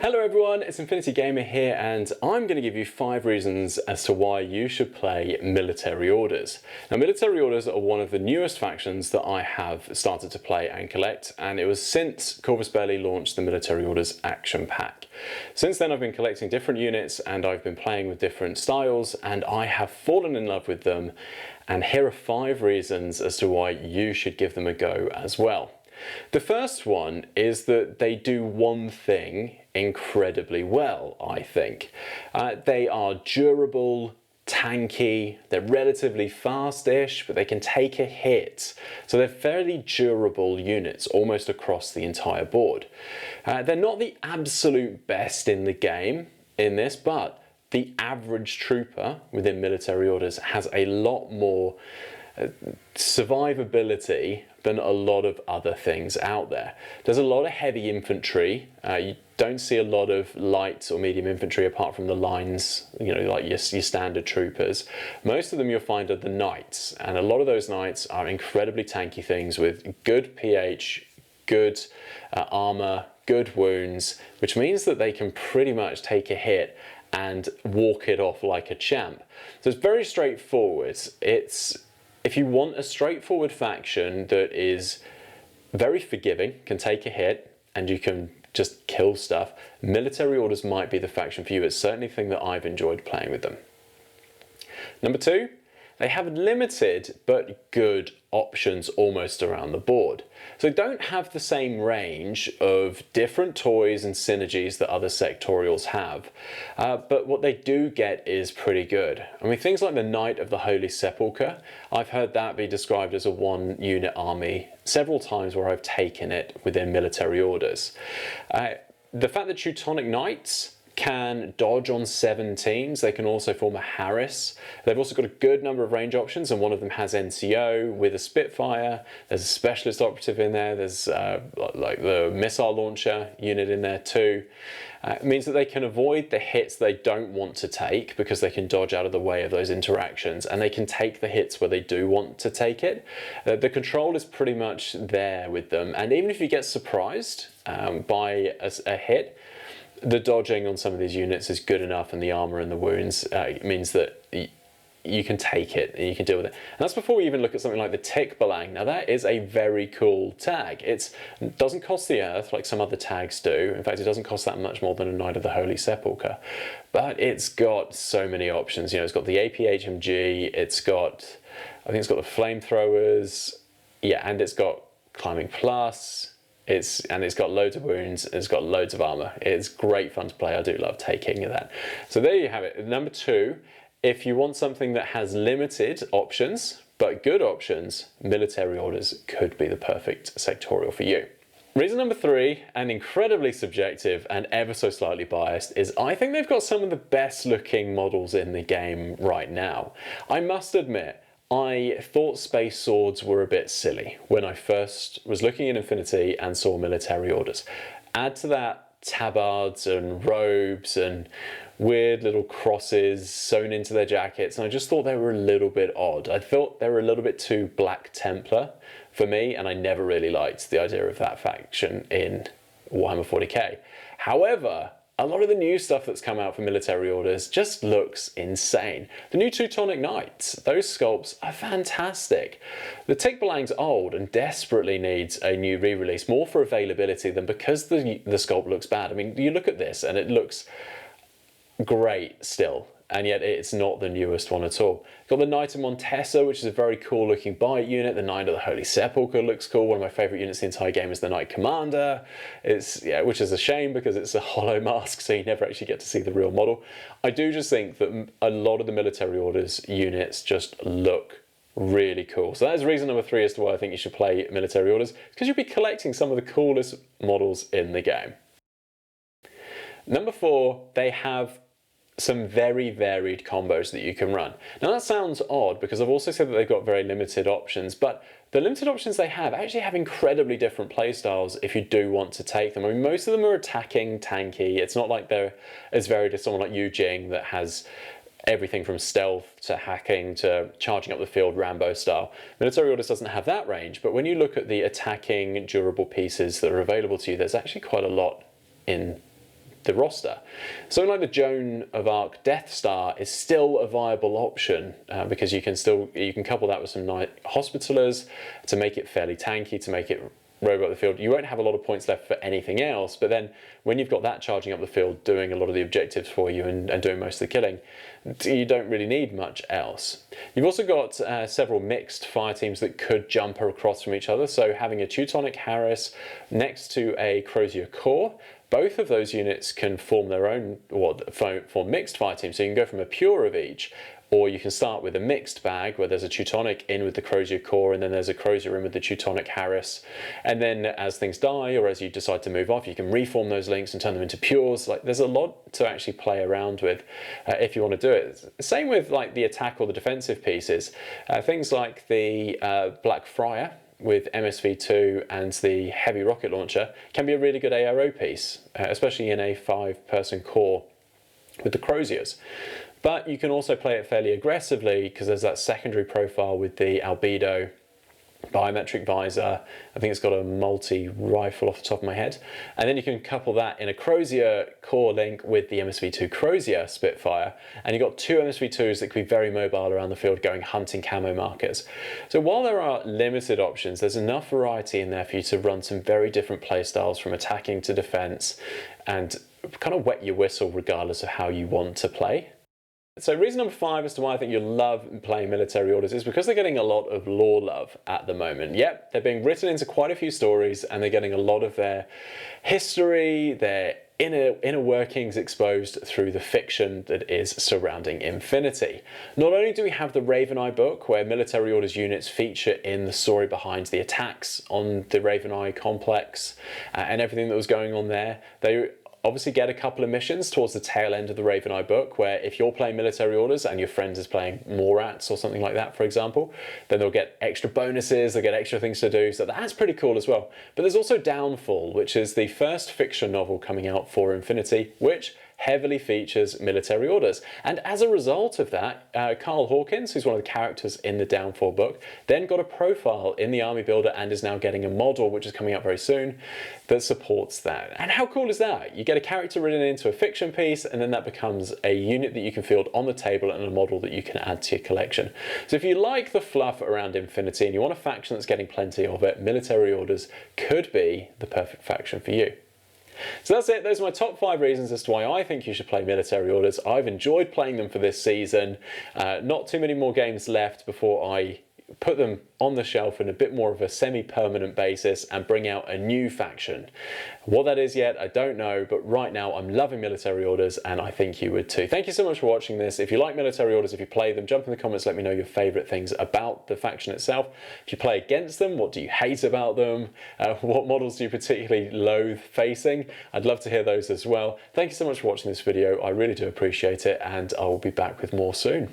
Hello everyone, it's Infinity Gamer here, and I'm going to give you 5 reasons as to why you should play Military Orders. Now, Military Orders are one of the newest factions that I have started to play and collect, and it was since Corvus Belli launched the Military Orders Action Pack. Since then I've been collecting different units and I've been playing with different styles, and I have fallen in love with them, and here are 5 reasons as to why you should give them a go as well. The first one is that they do one thing incredibly well, I think. They are durable, tanky, they're relatively fast-ish, but they can take a hit. So they're fairly durable units almost across the entire board. They're not the absolute best in the game in this, but the average trooper within Military Orders has a lot more survivability than a lot of other things out there. There's a lot of heavy infantry. You don't see a lot of light or medium infantry apart from the lines, you know, like your standard troopers. Most of them you'll find are the knights, and a lot of those knights are incredibly tanky things with good pH, good armour, good wounds, which means that they can pretty much take a hit and walk it off like a champ. So it's very straightforward. If you want a straightforward faction that is very forgiving, can take a hit, and you can just kill stuff, Military Orders might be the faction for you. It's certainly the thing that I've enjoyed playing with them. Number 2, they have limited but good options almost around the board. So they don't have the same range of different toys and synergies that other sectorials have, but what they do get is pretty good. I mean, things like the Knight of the Holy Sepulchre, I've heard that be described as a 1-unit army several times where I've taken it within Military Orders. The fact that Teutonic Knights can dodge on 17s, they can also form a Harris. They've also got a good number of range options, and one of them has NCO with a Spitfire. There's a specialist operative in there. There's like the missile launcher unit in there too. It means that they can avoid the hits they don't want to take because they can dodge out of the way of those interactions, and they can take the hits where they do want to take it. The control is pretty much there with them, and even if you get surprised by a hit, the dodging on some of these units is good enough, and the armour and the wounds means that you can take it and you can deal with it. And that's before we even look at something like the Tikbalang. Now that is a very cool tag. It doesn't cost the earth like some other tags do. In fact, it doesn't cost that much more than a Knight of the Holy Sepulchre. But it's got so many options. You know, it's got the APHMG, it's got, I think it's got the flamethrowers, yeah, and it's got climbing plus. It's got loads of wounds, it's got loads of armour. It's great fun to play. I do love taking that. So there you have it. Number 2, if you want something that has limited options, but good options, Military Orders could be the perfect sectorial for you. Reason number 3, and incredibly subjective and ever so slightly biased, is I think they've got some of the best looking models in the game right now. I must admit, I thought space swords were a bit silly when I first was looking at Infinity and saw Military Orders. Add to that tabards and robes and weird little crosses sewn into their jackets, and I just thought they were a little bit odd. I thought they were a little bit too Black Templar for me, and I never really liked the idea of that faction in Warhammer 40k. However, a lot of the new stuff that's come out for Military Orders just looks insane. The new Teutonic Knights, those sculpts are fantastic. The Tikbalang's old and desperately needs a new re-release, more for availability than because the sculpt looks bad. I mean, you look at this and it looks great still, and yet it's not the newest one at all. Got the Knight of Montesa, which is a very cool looking bite unit. The Knight of the Holy Sepulchre looks cool. One of my favourite units in the entire game is the Knight Commander. Which is a shame because it's a hollow mask, so you never actually get to see the real model. I do just think that a lot of the Military Orders units just look really cool. So that is reason number 3 as to why I think you should play Military Orders, because you'll be collecting some of the coolest models in the game. Number 4, they have some very varied combos that you can run. Now that sounds odd because I've also said that they've got very limited options, but the limited options they have actually have incredibly different playstyles if you do want to take them. I mean, most of them are attacking, tanky. It's not like they're as varied as someone like Yu Jing that has everything from stealth to hacking to charging up the field Rambo style. Military Orders doesn't have that range, but when you look at the attacking durable pieces that are available to you, there's actually quite a lot in the roster. Something like the Joan of Arc Death Star is still a viable option because you can couple that with some nice Hospitallers to make it fairly tanky, to make it roam up the field. You won't have a lot of points left for anything else, but then when you've got that charging up the field, doing a lot of the objectives for you and doing most of the killing, you don't really need much else. You've also got several mixed fire teams that could jump across from each other, so having a Teutonic Harris next to a Crozier Corps, both of those units can form their own, or form mixed fire teams, so you can go from a pure of each, or you can start with a mixed bag where there's a Teutonic in with the Crozier Corps and then there's a Crozier in with the Teutonic Harris. And then as things die or as you decide to move off, you can reform those links and turn them into pures. Like, there's a lot to actually play around with if you want to do it. Same with like the attack or the defensive pieces. Things like the Black Friar with MSV2 and the heavy rocket launcher can be a really good ARO piece, especially in a 5-person corps with the Croziers. But you can also play it fairly aggressively because there's that secondary profile with the Albedo biometric visor. I think it's got a multi-rifle off the top of my head. And then you can couple that in a Crozier core link with the MSV2 Crozier Spitfire. And you've got 2 MSV2s that can be very mobile around the field going hunting camo markers. So while there are limited options, there's enough variety in there for you to run some very different play styles from attacking to defense and kind of wet your whistle regardless of how you want to play. So reason number 5 as to why I think you'll love playing military orders is because they're getting a lot of lore love at the moment. Yep, they're being written into quite a few stories and they're getting a lot of their history, their inner workings exposed through the fiction that is surrounding Infinity. Not only do we have the Raven Eye book where military orders units feature in the story behind the attacks on the Raven Eye complex and everything that was going on there, they obviously get a couple of missions towards the tail end of the Raven Eye book where if you're playing military orders and your friend is playing Morats or something like that, for example, then they'll get extra bonuses, they'll get extra things to do, so that's pretty cool as well. But there's also Downfall, which is the first fiction novel coming out for Infinity, which heavily features military orders. And as a result of that, Carl Hawkins, who's one of the characters in the Downfall book, then got a profile in the Army Builder and is now getting a model, which is coming out very soon, that supports that. And how cool is that? You get a character written into a fiction piece, and then that becomes a unit that you can field on the table and a model that you can add to your collection. So if you like the fluff around Infinity and you want a faction that's getting plenty of it, military orders could be the perfect faction for you. So that's it. Those are my top 5 reasons as to why I think you should play military orders. I've enjoyed playing them for this season. Not too many more games left before I put them on the shelf in a bit more of a semi-permanent basis and bring out a new faction. What that is yet, I don't know, but right now I'm loving military orders and I think you would too. Thank you so much for watching this. If you like military orders, if you play them, jump in the comments, let me know your favourite things about the faction itself. If you play against them, what do you hate about them? What models do you particularly loathe facing? I'd love to hear those as well. Thank you so much for watching this video. I really do appreciate it and I will be back with more soon.